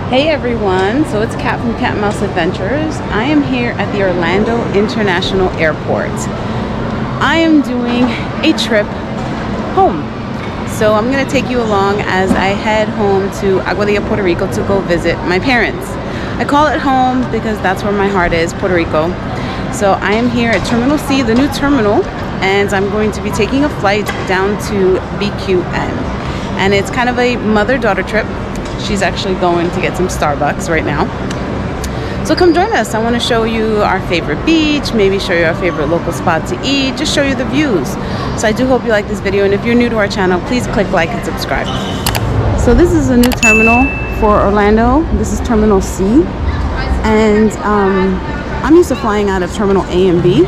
Hey everyone, so it's Kat from Cat Mouse Adventures. I am here at the Orlando International Airport. I am doing a trip home. So I'm going to take you along as I head home to Aguadilla, Puerto Rico to go visit my parents. I call it home because that's where my heart is, Puerto Rico. So I am here at Terminal C, the new terminal, and I'm going to be taking a flight down to BQN. And it's kind of a mother-daughter trip. She's actually going to get some Starbucks right now. So come join us. I want to show you our favorite beach, maybe show you our favorite local spot to eat, just show you the views. So I do hope you like this video, and if you're new to our channel, please click like and subscribe. So this is a new terminal for Orlando. This is Terminal C. And I'm used to flying out of Terminal A and B.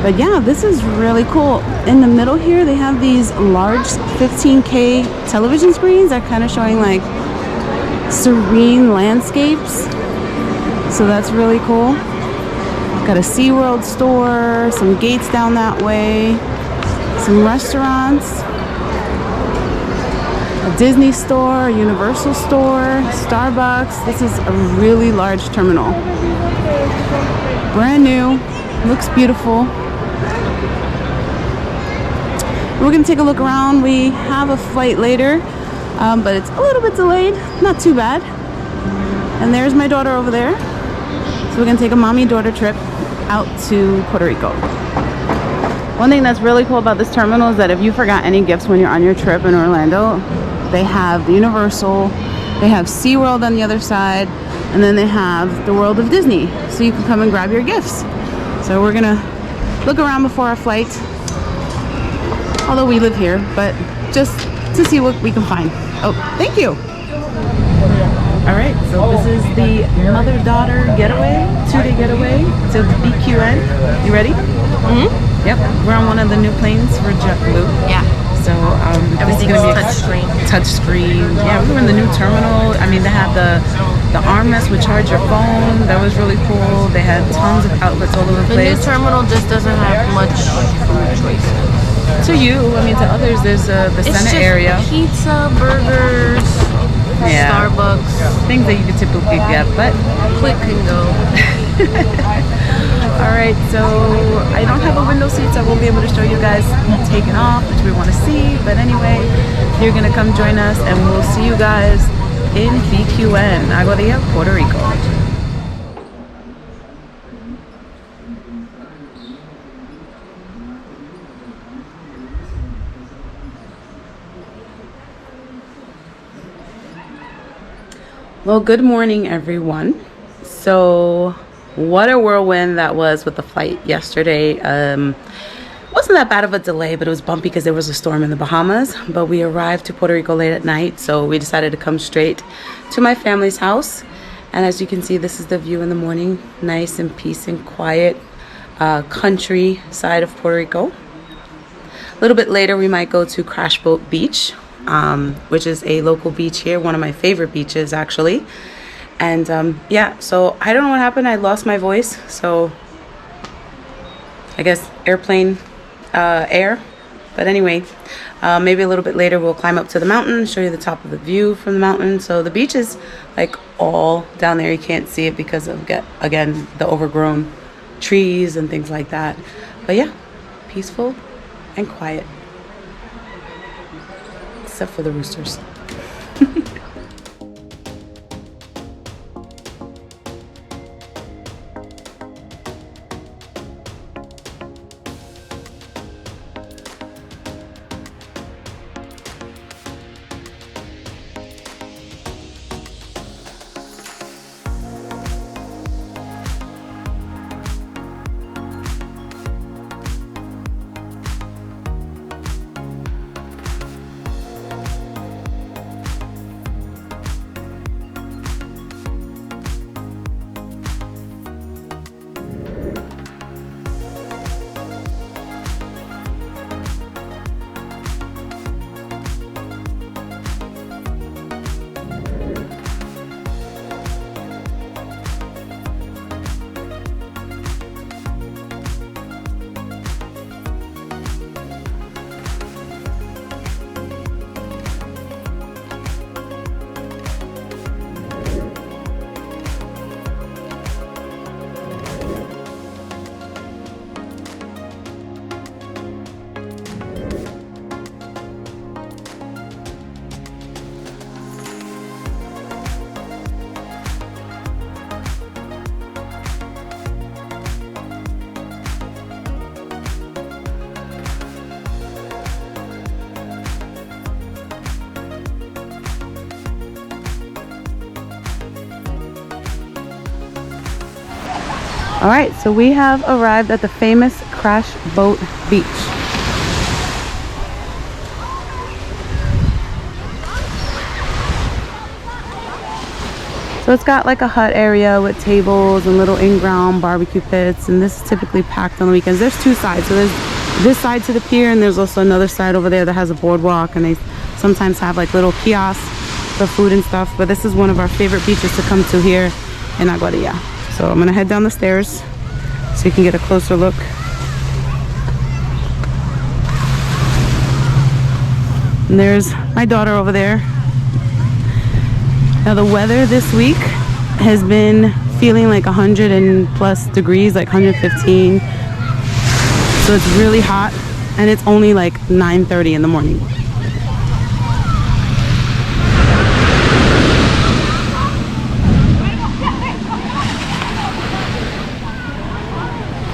But yeah, this is really cool. In the middle here, they have these large 15K television screens that are kind of showing like serene landscapes. So that's really cool. Got a SeaWorld store, some gates down that way, some restaurants, a Disney store, a Universal store, Starbucks. This is a really large terminal. Brand new, looks beautiful. We're gonna take a look around. We have a flight later, but it's a little bit delayed, not too bad. And there's my daughter over there. So we're gonna take a mommy-daughter trip out to Puerto Rico. One thing that's really cool about this terminal is that if you forgot any gifts when you're on your trip in Orlando, they have the Universal, they have SeaWorld on the other side, and then they have the World of Disney. So you can come and grab your gifts. So we're gonna look around before our flight. Although we live here, but just to see what we can find. Oh, thank you. All right, so this is the mother-daughter getaway, 2-day getaway to BQN. You ready? Mm-hmm. Yep, we're on one of the new planes for JetBlue. Yeah. So everything's touchscreen. Touchscreen. Yeah, we were in the new terminal. I mean, they had the armrest would charge your phone. That was really cool. They had tons of outlets all over the place. The new terminal just doesn't have much food choices. To you, I mean, to others, there's the Senate area. Pizza, burgers, yeah. Starbucks. Things that you could typically get, but quick and go. Alright, so I don't have a window seat, so I won't be able to show you guys taking off, which we want to see. But anyway, you're going to come join us, and we'll see you guys in BQN, Aguadilla, Puerto Rico. Well, good morning, everyone. So, what a whirlwind that was with the flight yesterday. Wasn't that bad of a delay, but it was bumpy because there was a storm in the Bahamas. But we arrived to Puerto Rico late at night, so we decided to come straight to my family's house. And as you can see, this is the view in the morning. Nice and peace and quiet country side of Puerto Rico. A little bit later, we might go to Crash Boat Beach, which is a local beach here, one of my favorite beaches actually. And yeah, so I don't know what happened. I lost my voice, so I guess airplane air. But anyway, maybe a little bit later we'll climb up to the mountain, show you the top of the view from the mountain. So the beach is like all down there. You can't see it because of, again, the overgrown trees and things like that. But yeah, peaceful and quiet. Except for the roosters. All right, so we have arrived at the famous Crash Boat Beach. So it's got like a hut area with tables and little in-ground barbecue pits, and this is typically packed on the weekends. There's two sides. So there's this side to the pier, and there's also another side over there that has a boardwalk, and they sometimes have like little kiosks for food and stuff. But this is one of our favorite beaches to come to here in Aguadilla. So I'm gonna head down the stairs so you can get a closer look. And there's my daughter over there. Now the weather this week has been feeling like 100 and plus degrees, like 115. So it's really hot, and it's only like 9:30 in the morning.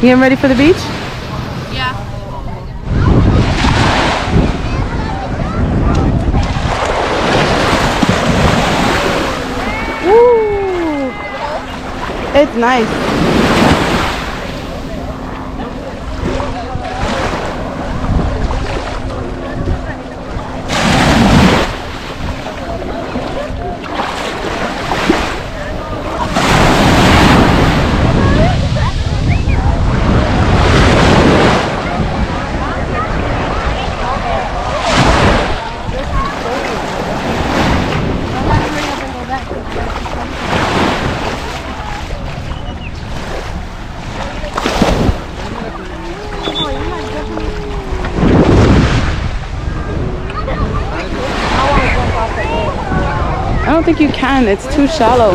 You getting ready for the beach? Yeah. Woo! It's nice. I don't think you can, it's too shallow.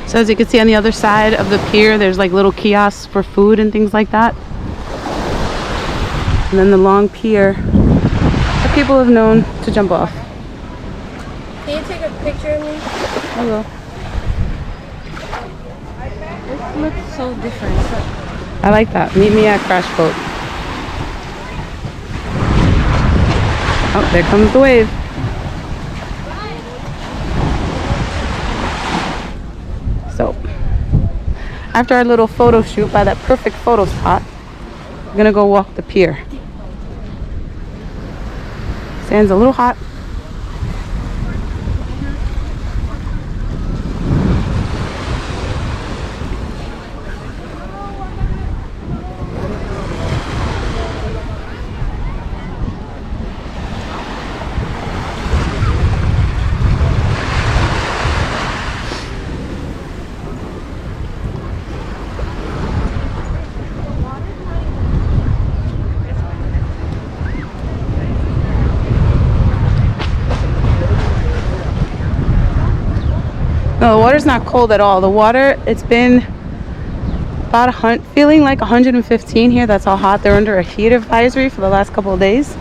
So as you can see on the other side of the pier, there's like little kiosks for food and things like that. And then the long pier that people have known to jump off. Can you take a picture of me? I will. This looks so different. I like that. Meet me at Crash Boat. Oh, there comes the wave. So, after our little photo shoot by that perfect photo spot, I'm gonna go walk the pier. Sand's a little hot. No, the water's not cold at all. The water, it's been about feeling like 115 here. That's how hot. They're under a heat advisory for the last couple of days.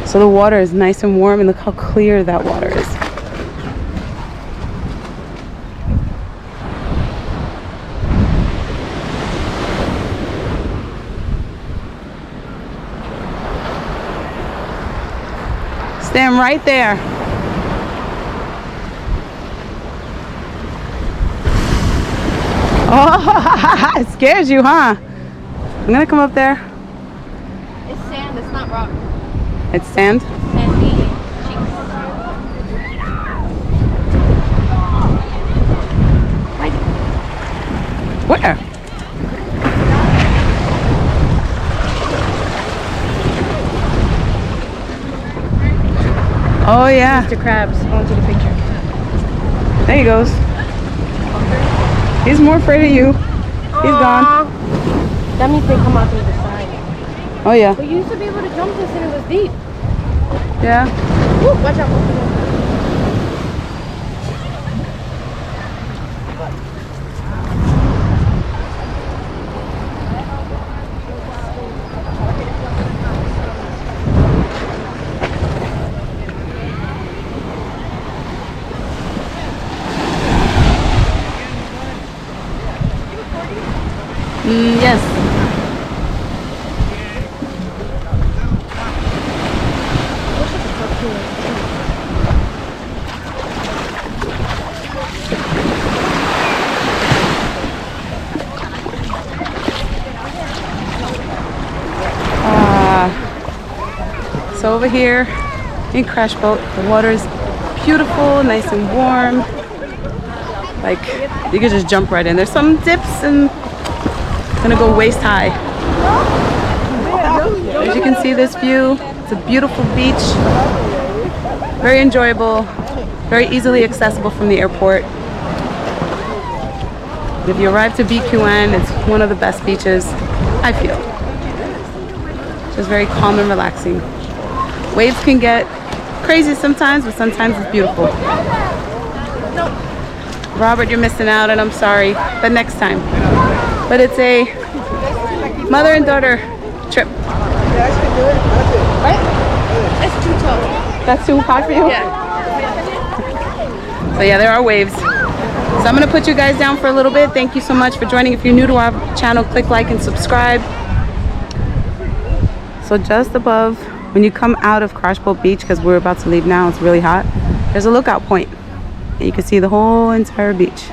So the water is nice and warm, and look how clear that water is. Stand right there. Oh, it scares you, huh? I'm gonna come up there. It's sand, it's not rock. It's sand? Sandy cheeks. Where? Oh yeah. Mr. Krabs, I want to take a picture. There he goes. He's more afraid of you. He's gone. That means they come out through the side. Oh yeah. But you used to be able to jump this and it was deep. Yeah. Woo, watch out. Yes. So over here in Crash Boat, the water's beautiful, nice and warm. Like, you could just jump right in. There's some dips and it's gonna go waist high. As you can see, this view, it's a beautiful beach. Very enjoyable, very easily accessible from the airport. If you arrive to BQN, it's one of the best beaches, I feel. Just very calm and relaxing. Waves can get crazy sometimes, but sometimes it's beautiful. Robert, you're missing out, and I'm sorry, but next time. But it's a mother and daughter trip. It's too tall. That's too hot for you? Yeah. So yeah, there are waves. So I'm gonna put you guys down for a little bit. Thank you so much for joining. If you're new to our channel, click like and subscribe. So just above, when you come out of Crash Boat Beach, because we're about to leave now, it's really hot, there's a lookout point. And you can see the whole entire beach.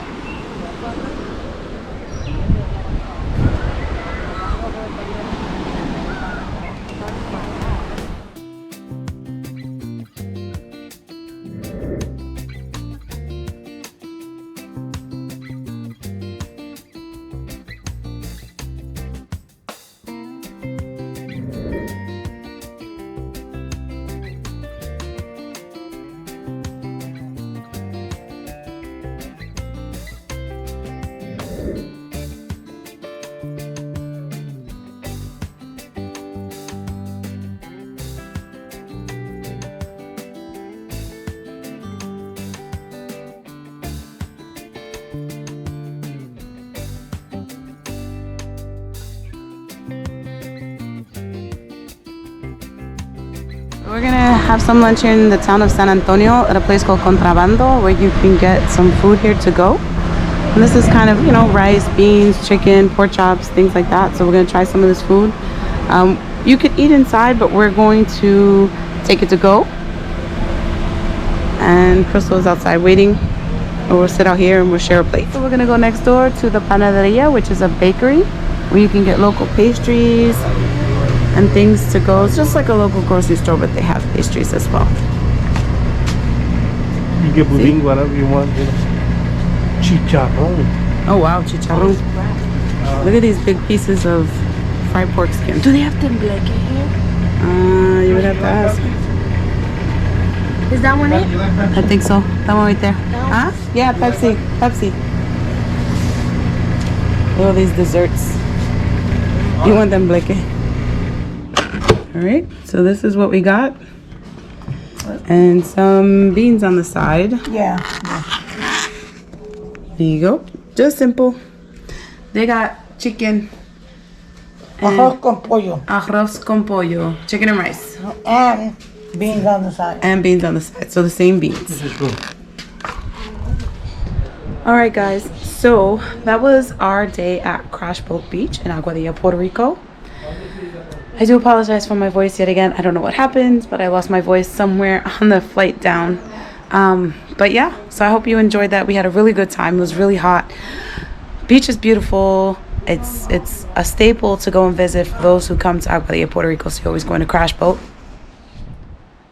We're gonna have some lunch in the town of San Antonio at a place called Contrabando, where you can get some food here to go. And this is kind of, you know, rice, beans, chicken, pork chops, things like that. So we're gonna try some of this food. You could eat inside, but we're going to take it to go. And Crystal is outside waiting. And we'll sit out here and we'll share a plate. So we're gonna go next door to the Panaderia, which is a bakery where you can get local pastries and things to go. It's just like a local grocery store, but they have pastries as well. You get buding, whatever you want. You know. Chicharrón. Oh wow, chicharrón. Look at these big pieces of fried pork skin. Do they have tembleque here? You would have to ask. Is that one it? I think so. That one right there. Huh? Yeah, Pepsi. Pepsi. Look at all these desserts. You want them, Blake? All right, so this is what we got. And some beans on the side. Yeah. There you go. Just simple. They got chicken. Arroz con pollo. Arroz con pollo. Chicken and rice. And beans on the side. And beans on the side. So the same beans. All right, guys. So that was our day at Crash Boat Beach in Aguadilla, Puerto Rico. I do apologize for my voice yet again. I don't know what happened, but I lost my voice somewhere on the flight down. But yeah, so I hope you enjoyed that. We had a really good time. It was really hot. Beach is beautiful. It's a staple to go and visit for those who come to Aguadilla, Puerto Rico. So you're always going to Crash Boat.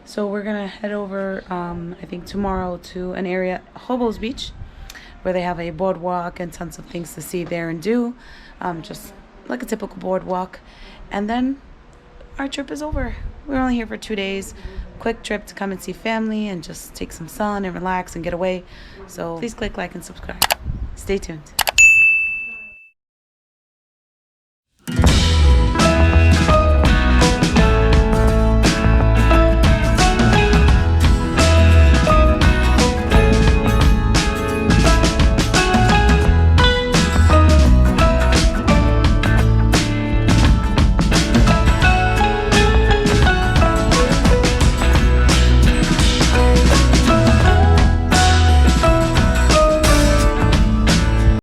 So we're gonna head over, I think tomorrow, to an area, Hobo's Beach, where they have a boardwalk and tons of things to see there and do. Just like a typical boardwalk. And then our trip is over. We're only here for 2 days. Quick trip to come and see family and just take some sun and relax and get away. So please click like and subscribe. Stay tuned.